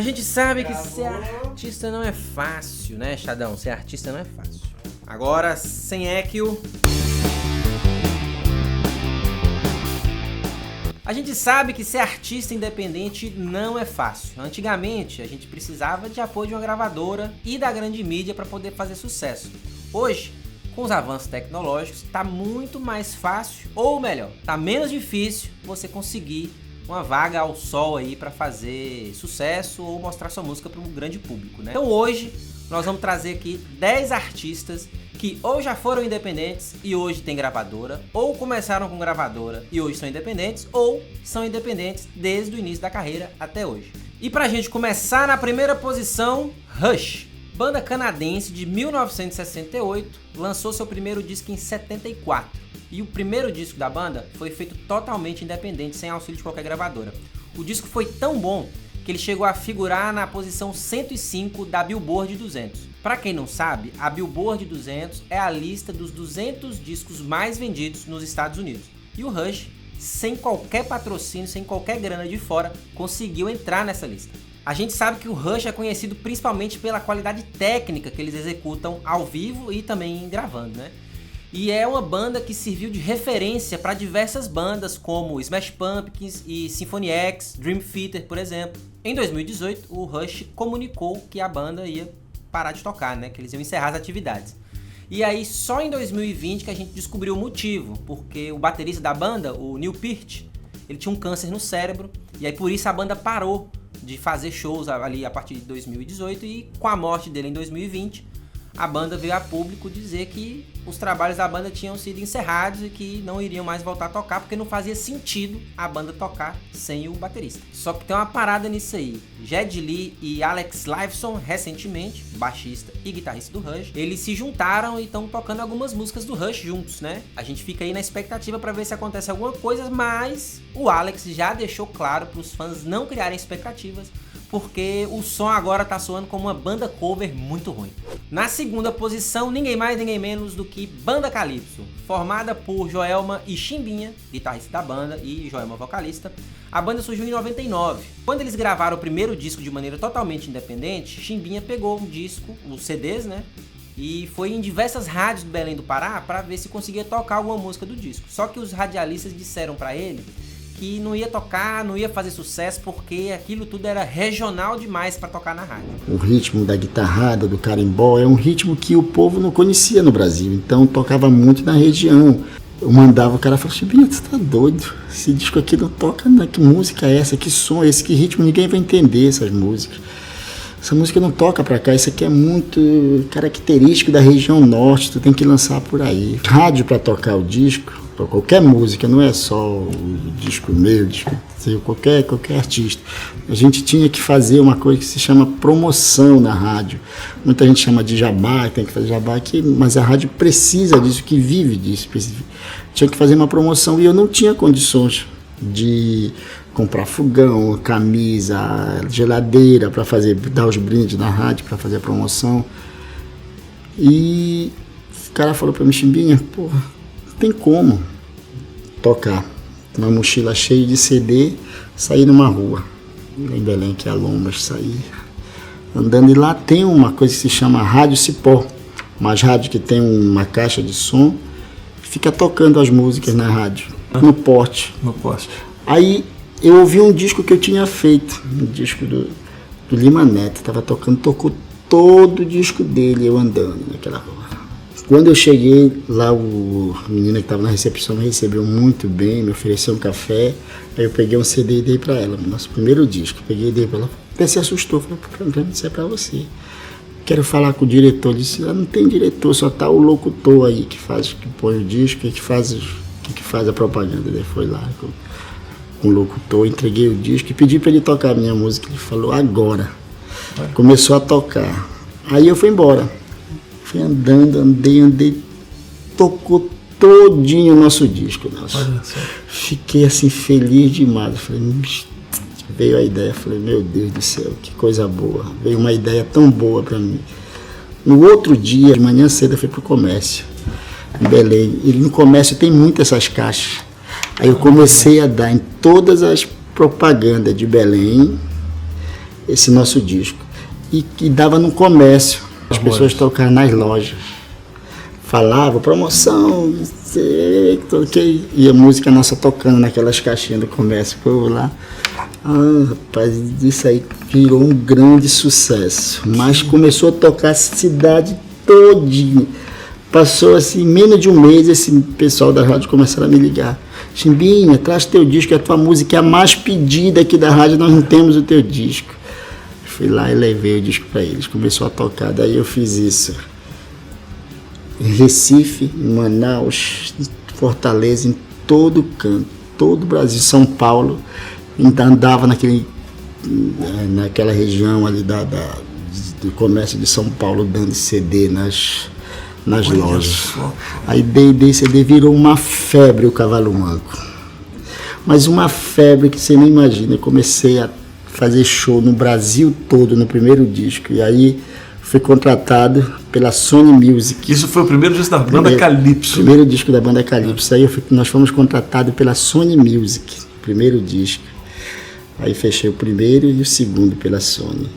A gente sabe que ser artista não é fácil, né, Xadão? Ser artista não é fácil. Agora, sem Ekio... A gente sabe que ser artista independente não é fácil. Antigamente, a gente precisava de apoio de uma gravadora e da grande mídia para poder fazer sucesso. Hoje, com os avanços tecnológicos, está muito mais fácil, ou melhor, está menos difícil você conseguir uma vaga ao sol aí para fazer sucesso ou mostrar sua música para um grande público, né? Então hoje nós vamos trazer aqui 10 artistas que ou já foram independentes e hoje tem gravadora, ou começaram com gravadora e hoje são independentes, ou são independentes desde o início da carreira até hoje. E pra gente começar, na primeira posição, Rush. Banda canadense de 1968, lançou seu primeiro disco em 74. E o primeiro disco da banda foi feito totalmente independente, sem auxílio de qualquer gravadora. O disco foi tão bom que ele chegou a figurar na posição 105 da Billboard 200. Para quem não sabe, a Billboard 200 é a lista dos 200 discos mais vendidos nos Estados Unidos. E o Rush, sem qualquer patrocínio, sem qualquer grana de fora, conseguiu entrar nessa lista. A gente sabe que o Rush é conhecido principalmente pela qualidade técnica que eles executam ao vivo e também gravando, né? E é uma banda que serviu de referência para diversas bandas como Smash Pumpkins e Symphony X, Dream Theater, por exemplo. Em 2018, o Rush comunicou que a banda ia parar de tocar, né? Que eles iam encerrar as atividades. E aí, só em 2020 que a gente descobriu o motivo, porque o baterista da banda, o Neil Peart, ele tinha um câncer no cérebro, e aí por isso a banda parou de fazer shows ali a partir de 2018, e com a morte dele em 2020, a banda veio a público dizer que os trabalhos da banda tinham sido encerrados e que não iriam mais voltar a tocar, porque não fazia sentido a banda tocar sem o baterista. Só que tem uma parada nisso aí. Jed Lee e Alex Lifeson, recentemente, baixista e guitarrista do Rush, eles se juntaram e estão tocando algumas músicas do Rush juntos, né? A gente fica aí na expectativa para ver se acontece alguma coisa, mas o Alex já deixou claro para os fãs não criarem expectativas, porque o som agora tá soando como uma banda cover muito ruim. Na segunda posição, ninguém mais, ninguém menos do que Banda Calypso, formada por Joelma e Chimbinha, guitarrista da banda e Joelma vocalista. A banda surgiu em 99. Quando eles gravaram o primeiro disco de maneira totalmente independente, Chimbinha pegou um disco, os CDs, né? E foi em diversas rádios do Belém do Pará para ver se conseguia tocar alguma música do disco. Só que os radialistas disseram para ele que não ia tocar, não ia fazer sucesso, porque aquilo tudo era regional demais para tocar na rádio. O ritmo da guitarrada, do carimbó, é um ritmo que o povo não conhecia no Brasil, então tocava muito na região. Eu mandava, o cara falou, Chimbinha, você tá doido? Esse disco aqui não toca, né? Que música é essa? Que som é esse? Que ritmo? Ninguém vai entender essas músicas. Essa música não toca pra cá, isso aqui é muito característico da região norte, tu tem que lançar por aí. Rádio pra tocar o disco, qualquer música, não é só o disco meu, qualquer artista. A gente tinha que fazer uma coisa que se chama promoção na rádio. Muita gente chama de jabá, tem que fazer jabá aqui, mas a rádio precisa disso, que vive disso. Tinha que fazer uma promoção e eu não tinha condições de comprar fogão, camisa, geladeira para dar os brindes na rádio, para fazer a promoção. E o cara falou para mim, Chimbinha, porra, não tem como tocar uma mochila cheia de CD, sair numa rua em Belém, que é a Lombas, sair andando, e lá tem uma coisa que se chama rádio cipó, umas rádios que tem uma caixa de som, fica tocando as músicas na rádio, no poste. Aí eu ouvi um disco que eu tinha feito, um disco do Lima Neto, tocou todo o disco dele, eu andando naquela rua. Quando eu cheguei lá, o menino que estava na recepção me recebeu muito bem, me ofereceu um café. Aí eu peguei um CD e dei para ela, nosso primeiro disco. Peguei e dei para ela. Até se assustou, falei, isso é para você. Quero falar com o diretor. Ele disse, não tem diretor, só tá o locutor aí que põe o disco e que faz a propaganda. Ele foi lá com o locutor, entreguei o disco e pedi para ele tocar a minha música. Ele falou, agora. Começou a tocar. Aí eu fui embora. Fui andando, andei, tocou todinho o nosso disco. Fiquei assim feliz demais. Falei, veio a ideia, falei, meu Deus do céu, que coisa boa. Veio uma ideia tão boa para mim. No outro dia, de manhã cedo, eu fui pro comércio, em Belém. E no comércio tem muitas essas caixas. Aí eu comecei a dar em todas as propagandas de Belém. esse nosso disco. E dava no comércio, as pessoas tocavam nas lojas. Falava, promoção, toquei, e a música nossa tocando naquelas caixinhas do comércio, povo lá. Rapaz, isso aí virou um grande sucesso, mas começou a tocar a cidade todinha. Passou assim, menos de um mês, esse pessoal da rádio começaram a me ligar. Chimbinha, traz teu disco, a tua música é a mais pedida aqui da rádio, nós não temos o teu disco. Fui lá e levei o disco para eles, começou a tocar, daí eu fiz isso. Em Recife, em Manaus, em Fortaleza, em todo canto, todo o Brasil, São Paulo, ainda andava naquela região ali do comércio de São Paulo, dando CD nas lojas. Aí dei CD, virou uma febre o Cavalo Manco. Mas uma febre que você nem imagina. Eu comecei a fazer show no Brasil todo no primeiro disco. E aí fui contratado pela Sony Music. Isso foi o primeiro disco da banda Calypso. Primeiro disco da banda Calypso. Aí nós fomos contratados pela Sony Music, primeiro disco. Aí fechei o primeiro e o segundo pela Sony.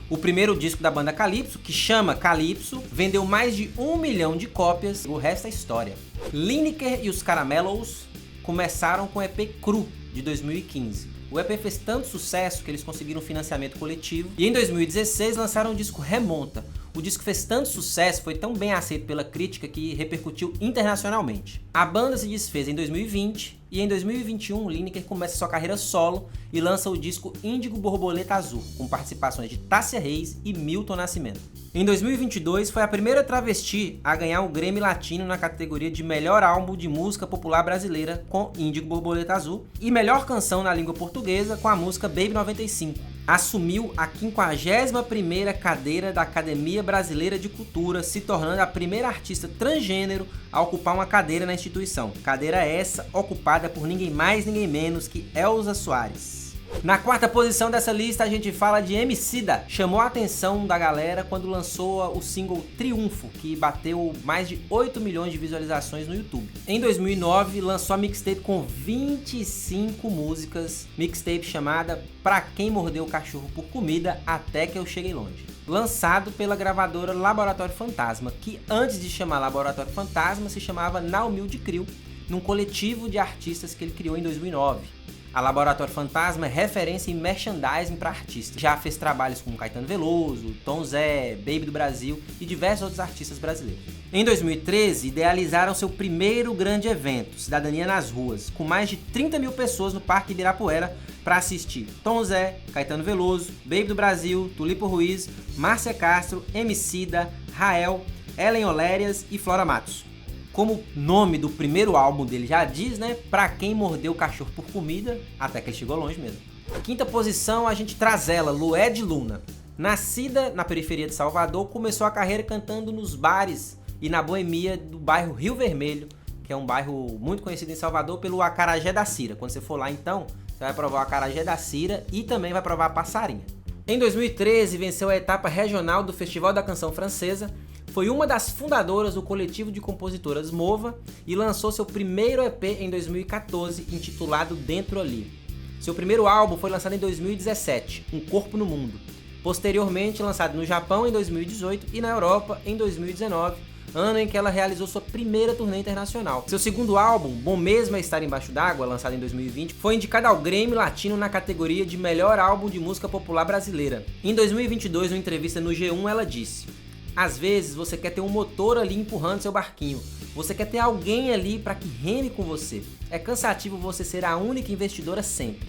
O primeiro disco da banda Calypso, que chama Calypso, vendeu mais de 1 milhão de cópias, o resto é história. Lineker e os Caramelos começaram com o EP Cru, de 2015. O EP fez tanto sucesso que eles conseguiram financiamento coletivo e em 2016 lançaram o disco Remonta. O disco fez tanto sucesso, foi tão bem aceito pela crítica que repercutiu internacionalmente. A banda se desfez em 2020 e em 2021 Lineker começa sua carreira solo e lança o disco Índigo Borboleta Azul, com participações de Tássia Reis e Milton Nascimento. Em 2022 foi a primeira travesti a ganhar o Grammy Latino na categoria de Melhor Álbum de Música Popular Brasileira com Índigo Borboleta Azul e Melhor Canção na Língua Portuguesa com a música Baby 95. Assumiu a 51ª cadeira da Academia Brasileira de Cultura, se tornando a primeira artista transgênero a ocupar uma cadeira na instituição. Cadeira essa ocupada por ninguém mais, ninguém menos que Elza Soares. Na quarta posição dessa lista a gente fala de Emicida. Chamou a atenção da galera quando lançou o single Triunfo, que bateu mais de 8 milhões de visualizações no YouTube. Em 2009 lançou a mixtape com 25 músicas, mixtape chamada Pra Quem Mordeu o Cachorro por Comida, Até Que Eu Cheguei Longe. Lançado pela gravadora Laboratório Fantasma, que antes de chamar Laboratório Fantasma se chamava Na Humilde Crio, num coletivo de artistas que ele criou em 2009. A Laboratório Fantasma é referência em merchandising para artistas. Já fez trabalhos com Caetano Veloso, Tom Zé, Baby do Brasil e diversos outros artistas brasileiros. Em 2013, idealizaram seu primeiro grande evento, Cidadania nas Ruas, com mais de 30 mil pessoas no Parque Ibirapuera para assistir Tom Zé, Caetano Veloso, Baby do Brasil, Tulipo Ruiz, Márcia Castro, Emicida, Rael, Ellen Olérias e Flora Matos. Como o nome do primeiro álbum dele já diz, né? Pra Quem Mordeu o Cachorro por Comida, até que ele chegou longe mesmo. Quinta posição, a gente traz ela, Lued Luna. Nascida na periferia de Salvador, começou a carreira cantando nos bares e na boemia do bairro Rio Vermelho, que é um bairro muito conhecido em Salvador pelo acarajé da Cira. Quando você for lá, então, você vai provar o acarajé da Cira e também vai provar a passarinha. Em 2013, venceu a etapa regional do Festival da Canção Francesa, foi uma das fundadoras do coletivo de compositoras Mova e lançou seu primeiro EP em 2014, intitulado Dentro Ali. Seu primeiro álbum foi lançado em 2017, Um Corpo no Mundo. Posteriormente, lançado no Japão em 2018 e na Europa em 2019, ano em que ela realizou sua primeira turnê internacional. Seu segundo álbum, Bom Mesmo é Estar Embaixo d'Água, lançado em 2020, foi indicado ao Grammy Latino na categoria de Melhor Álbum de Música Popular Brasileira. Em 2022, numa entrevista no G1, ela disse: às vezes você quer ter um motor ali empurrando seu barquinho. Você quer ter alguém ali para que reme com você. É cansativo você ser a única investidora sempre.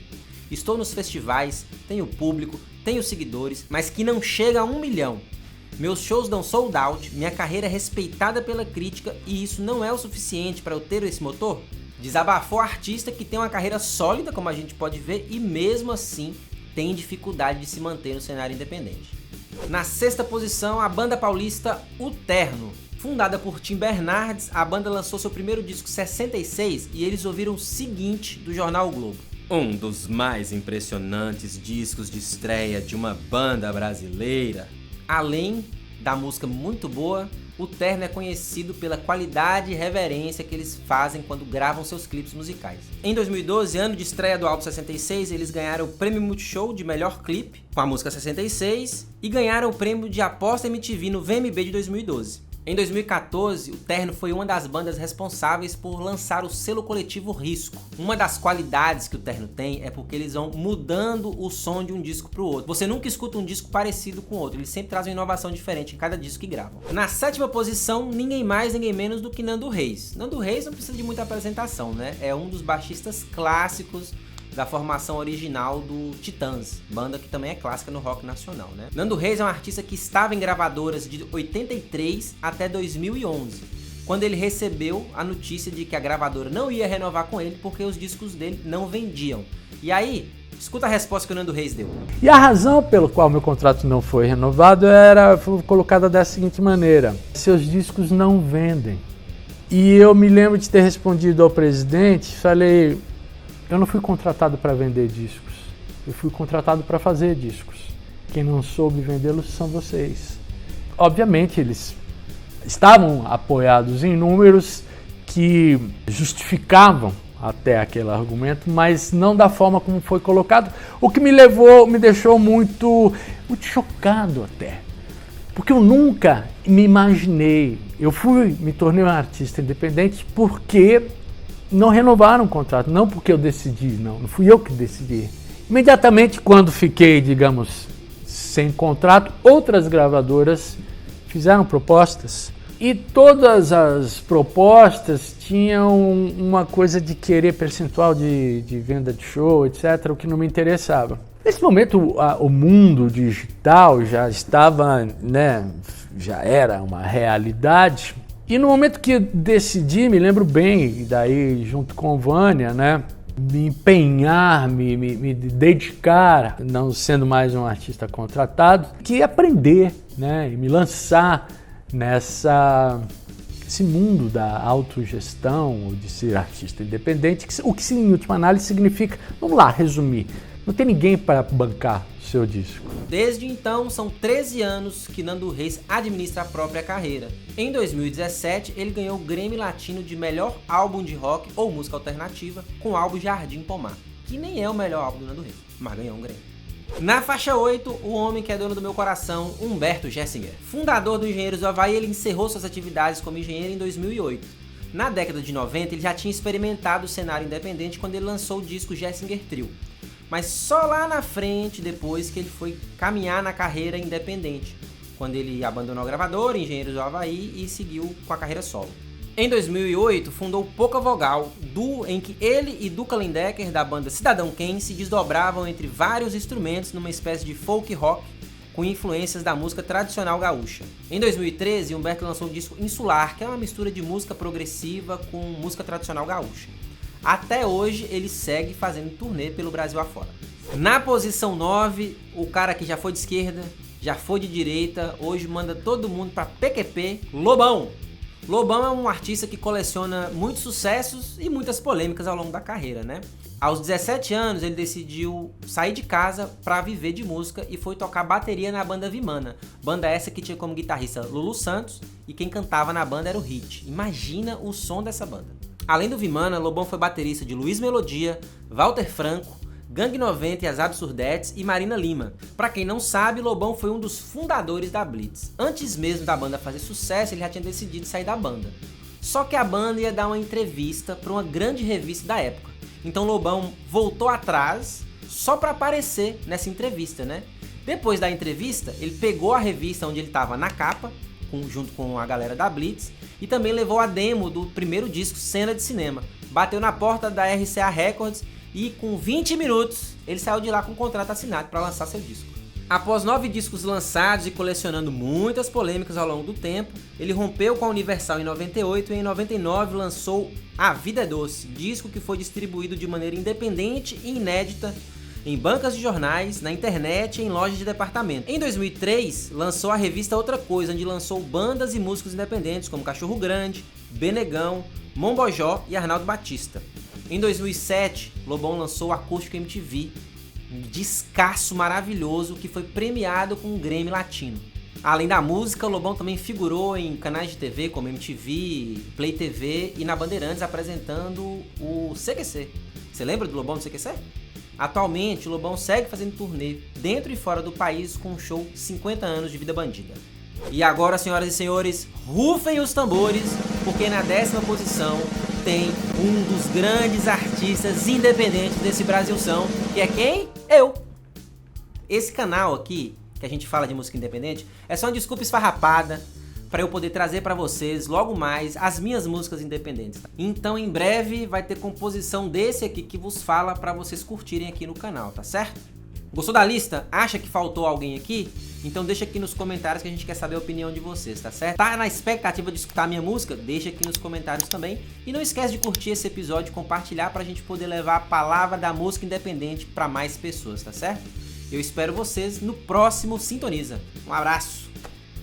Estou nos festivais, tenho público, tenho seguidores, mas que não chega a 1 milhão. Meus shows dão sold out, minha carreira é respeitada pela crítica e isso não é o suficiente para eu ter esse motor? Desabafou a artista que tem uma carreira sólida, como a gente pode ver, e mesmo assim tem dificuldade de se manter no cenário independente. Na sexta posição, a banda paulista O Terno. Fundada por Tim Bernardes, a banda lançou seu primeiro disco 66 e eles ouviram o seguinte do jornal o Globo: um dos mais impressionantes discos de estreia de uma banda brasileira. Além da música muito boa, o Terno é conhecido pela qualidade e reverência que eles fazem quando gravam seus clipes musicais. Em 2012, ano de estreia do álbum 66, eles ganharam o Prêmio Multishow de melhor clipe com a música 66 e ganharam o prêmio de Aposta MTV no VMB de 2012. Em 2014, o Terno foi uma das bandas responsáveis por lançar o selo coletivo Risco. Uma das qualidades que o Terno tem é porque eles vão mudando o som de um disco para o outro. Você nunca escuta um disco parecido com o outro, eles sempre trazem uma inovação diferente em cada disco que gravam. Na 7ª posição, ninguém mais, ninguém menos do que Nando Reis. Nando Reis não precisa de muita apresentação, né? É um dos baixistas clássicos da formação original do Titãs, banda que também é clássica no rock nacional, né? Nando Reis é um artista que estava em gravadoras de 83 até 2011, quando ele recebeu a notícia de que a gravadora não ia renovar com ele porque os discos dele não vendiam. E aí, escuta a resposta que o Nando Reis deu. E a razão pelo qual meu contrato não foi renovado foi colocada da seguinte maneira: seus discos não vendem. E eu me lembro de ter respondido ao presidente, falei: eu não fui contratado para vender discos, eu fui contratado para fazer discos. Quem não soube vendê-los são vocês. Obviamente eles estavam apoiados em números que justificavam até aquele argumento, mas não da forma como foi colocado, o que me deixou muito chocado até. Porque eu nunca me imaginei, me tornei um artista independente porque não renovaram o contrato, não porque eu decidi, não fui eu que decidi. Imediatamente quando fiquei, digamos, sem contrato, outras gravadoras fizeram propostas e todas as propostas tinham uma coisa de querer percentual de venda de show, etc., o que não me interessava. Nesse momento o mundo digital já estava, já era uma realidade. E no momento que eu decidi, me lembro bem, daí junto com o Vânia, me empenhar, me dedicar, não sendo mais um artista contratado, que aprender, e me lançar nesse mundo da autogestão, ou de ser artista independente, o que em última análise significa, vamos lá, resumir, não tem ninguém para bancar seu disco. Desde então, são 13 anos que Nando Reis administra a própria carreira. Em 2017, ele ganhou o Grammy Latino de melhor álbum de rock ou música alternativa com o álbum Jardim Pomar, que nem é o melhor álbum do Nando Reis, mas ganhou um Grammy. Na faixa 8, o homem que é dono do meu coração, Humberto Gessinger. Fundador do Engenheiros do Havaí, ele encerrou suas atividades como engenheiro em 2008. Na década de 90, ele já tinha experimentado o cenário independente quando ele lançou o disco Gessinger Trio. Mas só lá na frente, depois que ele foi caminhar na carreira independente, quando ele abandonou a gravadora, Engenheiros do Havaí, e seguiu com a carreira solo. Em 2008, fundou Pouca Vogal, duo em que ele e Duca Lendecker, da banda Cidadão Kane, se desdobravam entre vários instrumentos numa espécie de folk rock com influências da música tradicional gaúcha. Em 2013, Humberto lançou o disco Insular, que é uma mistura de música progressiva com música tradicional gaúcha. Até hoje ele segue fazendo turnê pelo Brasil afora. Na posição 9, o cara que já foi de esquerda, já foi de direita, hoje manda todo mundo pra PQP, Lobão. Lobão é um artista que coleciona muitos sucessos e muitas polêmicas ao longo da carreira, Aos 17 anos ele decidiu sair de casa para viver de música e foi tocar bateria na banda Vimana. Banda essa que tinha como guitarrista Lulu Santos e quem cantava na banda era o Hit. Imagina o som dessa banda. Além do Vimana, Lobão foi baterista de Luiz Melodia, Walter Franco, Gangue 90 e as Absurdetes e Marina Lima. Pra quem não sabe, Lobão foi um dos fundadores da Blitz. Antes mesmo da banda fazer sucesso, ele já tinha decidido sair da banda. Só que a banda ia dar uma entrevista para uma grande revista da época. Então Lobão voltou atrás só para aparecer nessa entrevista, Depois da entrevista, ele pegou a revista onde ele estava na capa, junto com a galera da Blitz, e também levou a demo do primeiro disco, Cena de Cinema. Bateu na porta da RCA Records e com 20 minutos ele saiu de lá com um contrato assinado para lançar seu disco. Após 9 discos lançados e colecionando muitas polêmicas ao longo do tempo, ele rompeu com a Universal em 98 e em 99 lançou A Vida é Doce, disco que foi distribuído de maneira independente e inédita em bancas de jornais, na internet e em lojas de departamento. Em 2003, lançou a revista Outra Coisa, onde lançou bandas e músicos independentes como Cachorro Grande, Benegão, Mombojó e Arnaldo Batista. Em 2007, Lobão lançou o Acústico MTV, um descasso maravilhoso que foi premiado com um Grammy Latino. Além da música, o Lobão também figurou em canais de TV como MTV, Play TV e na Bandeirantes apresentando o CQC. Você lembra do Lobão no CQC? Atualmente, o Lobão segue fazendo turnê dentro e fora do país com o show 50 anos de Vida Bandida. E agora, senhoras e senhores, rufem os tambores, porque na 10ª posição tem um dos grandes artistas independentes desse Brasilzão, que é quem? Eu! Esse canal aqui, que a gente fala de música independente, é só uma desculpa esfarrapada para eu poder trazer para vocês logo mais as minhas músicas independentes. Tá? Então em breve vai ter composição desse aqui que vos fala para vocês curtirem aqui no canal, tá certo? Gostou da lista? Acha que faltou alguém aqui? Então deixa aqui nos comentários que a gente quer saber a opinião de vocês, tá certo? Tá na expectativa de escutar minha música? Deixa aqui nos comentários também. E não esquece de curtir esse episódio e compartilhar pra gente poder levar a palavra da música independente para mais pessoas, tá certo? Eu espero vocês no próximo Sintoniza. Um abraço!